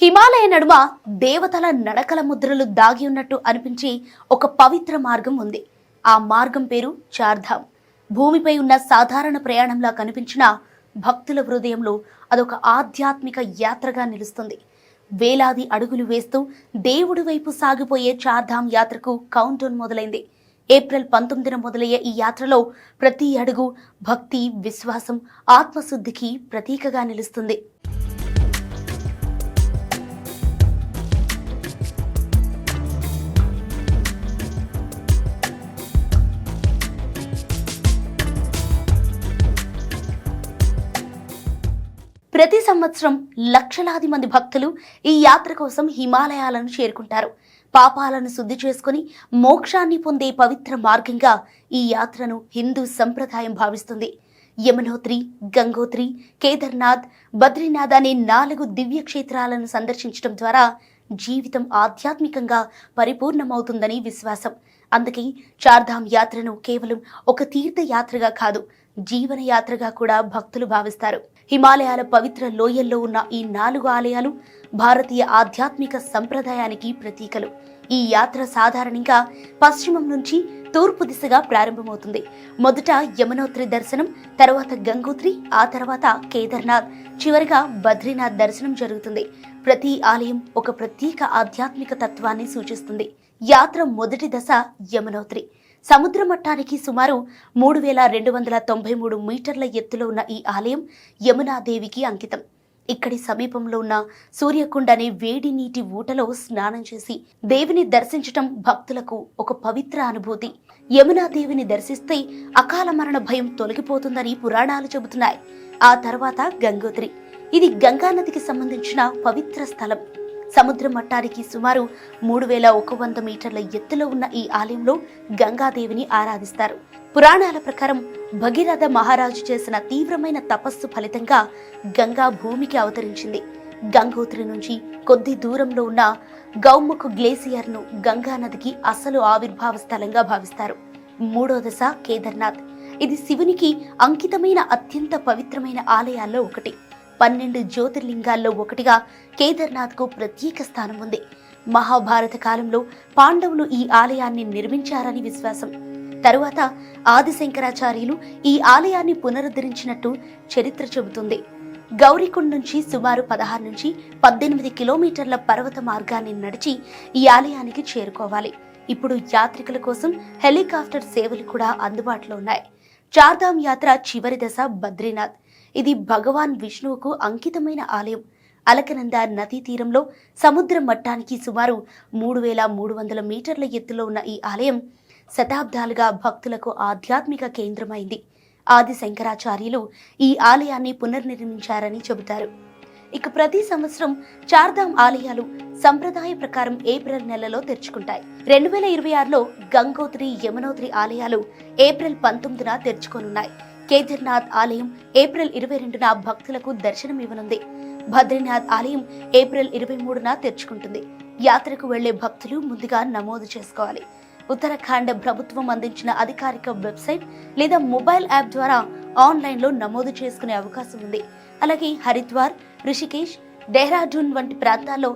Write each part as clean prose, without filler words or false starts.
హిమాలయ నడుమ దేవతల నడకల ముద్రలు దాగి ఉన్నట్టు అనిపించే ఒక పవిత్ర మార్గం ఉంది. ఆ మార్గం పేరు చార్ధామ్. భూమిపై ఉన్న సాధారణ ప్రయాణంలా కనిపించిన భక్తుల హృదయంలో అదొక ఆధ్యాత్మిక యాత్రగా నిలుస్తుంది. వేలాది అడుగులు వేస్తూ దేవుడి వైపు సాగిపోయే చార్ధామ్ యాత్రకు కౌంటౌన్ మొదలైంది. ఏప్రిల్ 19న మొదలయ్యే ఈ యాత్రలో ప్రతి అడుగు భక్తి, విశ్వాసం, ఆత్మశుద్ధికి ప్రతీకగా నిలుస్తుంది. ప్రతి సంవత్సరం లక్షలాది మంది భక్తులు ఈ యాత్ర కోసం హిమాలయాలను చేరుకుంటారు. పాపాలను శుద్ధి చేసుకుని మోక్షాన్ని పొందే పవిత్ర మార్గంగా ఈ యాత్రను హిందూ సంప్రదాయం భావిస్తుంది. యమునోత్రి, గంగోత్రి, కేదార్నాథ్, బద్రీనాథ్ అనే 4 దివ్య క్షేత్రాలను సందర్శించడం ద్వారా జీవితం ఆధ్యాత్మికంగా పరిపూర్ణమవుతుందని విశ్వాసం. అందుకే చార్ధామ్ యాత్రను కేవలం ఒక తీర్థయాత్రగా కాదు, జీవన యాత్రగా కూడా భక్తులు భావిస్తారు. హిమాలయాల పవిత్ర లోయల్లో ఉన్న ఈ 4 ఆలయాలు భారతీయ ఆధ్యాత్మిక సంప్రదాయానికి ప్రతీకలు. ఈ యాత్ర సాధారణంగా పశ్చిమం నుంచి తూర్పు దిశగా ప్రారంభమవుతుంది. మొదట యమునోత్రి దర్శనం, తర్వాత గంగోత్రి, ఆ తర్వాత కేదార్నాథ్, చివరిగా బద్రీనాథ్ దర్శనం జరుగుతుంది. ప్రతి ఆలయం ఒక ప్రత్యేక ఆధ్యాత్మిక తత్వాన్ని సూచిస్తుంది. యాత్ర మొదటి దశ యమునోత్రి. సముద్ర మట్టానికి సుమారు 3293 మీటర్ల ఎత్తులో ఉన్న ఈ ఆలయం యమునాదేవికి అంకితం. ఇక్కడి సమీపంలో ఉన్న సూర్యకుండ అనే వేడి నీటి ఊటలో స్నానం చేసి దేవిని దర్శించటం భక్తులకు ఒక పవిత్ర అనుభూతి. యమునాదేవిని దర్శిస్తే అకాల మరణ భయం తొలగిపోతుందని పురాణాలు చెబుతున్నాయి. ఆ తర్వాత గంగోత్రి. ఇది గంగానదికి సంబంధించిన పవిత్ర స్థలం. సముద్ర మట్టానికి సుమారు 3100 మీటర్ల ఎత్తులో ఉన్న ఈ ఆలయంలో గంగాదేవిని ఆరాధిస్తారు. పురాణాల ప్రకారం భగీరథ మహారాజు చేసిన తీవ్రమైన తపస్సు ఫలితంగా గంగా భూమికి అవతరించింది. గంగోత్రి నుంచి కొద్ది దూరంలో ఉన్న గౌముఖ్ గ్లేసియర్ను గంగా నదికి అసలు ఆవిర్భావ స్థలంగా భావిస్తారు. 3వ దశ కేదార్నాథ్. ఇది శివునికి అంకితమైన అత్యంత పవిత్రమైన ఆలయాల్లో ఒకటి. 12 జ్యోతిర్లింగాల్లో ఒకటిగా కేదార్నాథ్కు ప్రత్యేక స్థానం ఉంది. మహాభారత కాలంలో పాండవులు ఈ ఆలయాన్ని నిర్మించారని విశ్వాసం. తరువాత ఆదిశంకరాచార్యులు ఈ ఆలయాన్ని పునరుద్ధరించినట్టు చరిత్ర చెబుతుంది. గౌరీకుండ్ నుంచి సుమారు 16 నుంచి 18 కిలోమీటర్ల పర్వత మార్గాన్ని నడిచి ఈ ఆలయానికి చేరుకోవాలి. ఇప్పుడు యాత్రికుల కోసం హెలికాప్టర్ సేవలు కూడా అందుబాటులో ఉన్నాయి. చార్ధామ్ యాత్ర చివరి దశ బద్రీనాథ్. ఇది భగవాన్ విష్ణువుకు అంకితమైన ఆలయం. అలకనంద నదీ తీరంలో సముద్ర మట్టానికి సుమారు 3300 మీటర్ల ఎత్తులో ఉన్న ఈ ఆలయం శతాబ్దాలుగా భక్తులకు ఆధ్యాత్మిక కేంద్రమైంది. ఆది శంకరాచార్యులు ఈ ఆలయాన్ని పునర్నిర్మించారని చెబుతారు. ఇక ప్రతి సంవత్సరం చార్ధామ్ ఆలయాలు సంప్రదాయ ప్రకారం ఏప్రిల్ నెలలో తెరుచుకుంటాయి. 2026లో గంగోత్రి, యమునోత్రి ఆలయాలు ఏప్రిల్ 19న తెరుచుకోనున్నాయి. కేదార్నాథ్ ఆలయం ఏప్రిల్ 22న భక్తులకు దర్శనం ఇవ్వనుంది. బద్రీనాథ్ ఆలయం ఏప్రిల్ 23న తెరుచుకుంటుంది. యాత్రకు వెళ్లే భక్తులు ముందుగా నమోదు చేసుకోవాలి. ఉత్తరాఖండ్ ప్రభుత్వం అందించిన అధికారిక వెబ్సైట్ లేదా మొబైల్ యాప్ ద్వారా ఆన్లైన్లో నమోదు చేసుకునే అవకాశం ఉంది. అలాగే హరిద్వార్, రిషికేశ్, డెహ్రాడూన్ వంటి ప్రాంతాల్లో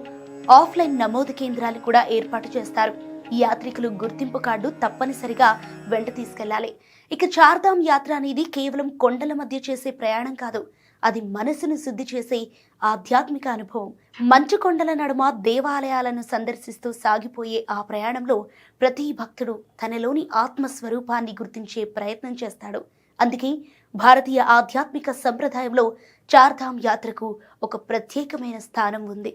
ఆఫ్లైన్ నమోదు కేంద్రాలు కూడా ఏర్పాటు చేస్తారు. ఈ యాత్రికులు గుర్తింపు కార్డు తప్పనిసరిగా వెంట తీసుకెళ్లాలి. ఇక చార్ధామ్ యాత్ర అనేది కేవలం కొండల మధ్య చేసే ప్రయాణం కాదు, అది మనసును శుద్ధి చేసే ఆధ్యాత్మిక అనుభవం. మంచు కొండల నడుమ దేవాలయాలను సందర్శిస్తూ సాగిపోయే ఆ ప్రయాణంలో ప్రతి భక్తుడు తనలోని ఆత్మస్వరూపాన్ని గుర్తించే ప్రయత్నం చేస్తాడు. అందుకే భారతీయ ఆధ్యాత్మిక సంప్రదాయంలో చార్ధామ్ యాత్రకు ఒక ప్రత్యేకమైన స్థానం ఉంది.